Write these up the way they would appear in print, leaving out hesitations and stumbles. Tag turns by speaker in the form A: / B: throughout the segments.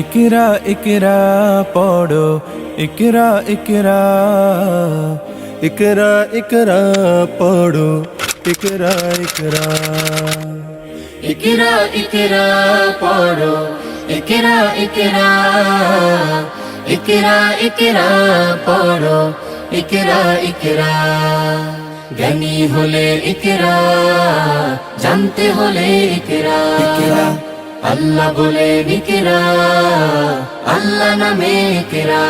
A: ইকরা ইকরা পড়ো ইকরা ইকরা ইকরা ইকরা পড়ো ইকরা ইকরা
B: ইকরা ইকরা পড়ো ইকরা ইকরা ইকরা ইকরা পড়ো ইকরা ইকরা জ্ঞানী হলে ইকরা জানতে হলে ইকরা আল্লাহ বলে ইকরা আল্লাহ নামে ইকরা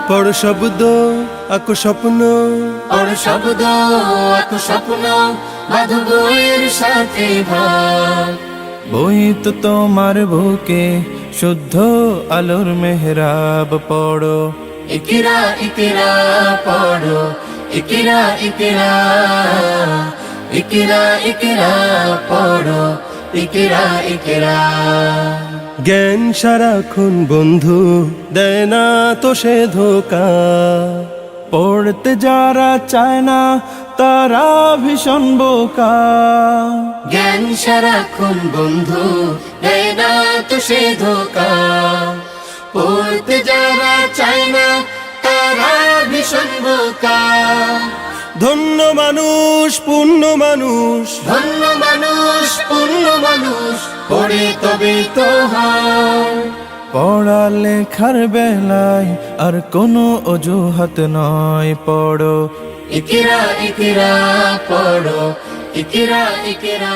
A: পড় শব্দ আঁকো স্বপ্ন
B: পড় শব্দ আঁকো স্বপ্ন বাঁধো বইয়ের সাথে ভাগ
A: বই তো তোমার বুকে শুদ্ধ আলোর মেহরাব পড়ো
B: ইকরা ইকরা পড়ো ইকরা ইকরা ইকরা ইকরা পড়ো ইকরা ইকরা
A: জ্ঞান সারাক্ষণ বন্ধু দেয় না তো সে ধোকা পড়তে যারা চায় না তারা ভীষণ বোকা
B: জ্ঞান সারাক্ষণ বন্ধু দেয় না তো সে ধোকা পড়তে যারা চায় না তারা ভীষণ বোকা
A: ধন্য মানুষ পুণ্য মানুষ
B: ধন্য মানুষ পূর্ণ মানুষ পড়ে তবে তো হয়
A: পড়ালেখার বেলায় আর কোনো অজুহাত নয় পড়ো
B: ইকরা ইকরা পড়ো ইকরা ইকরা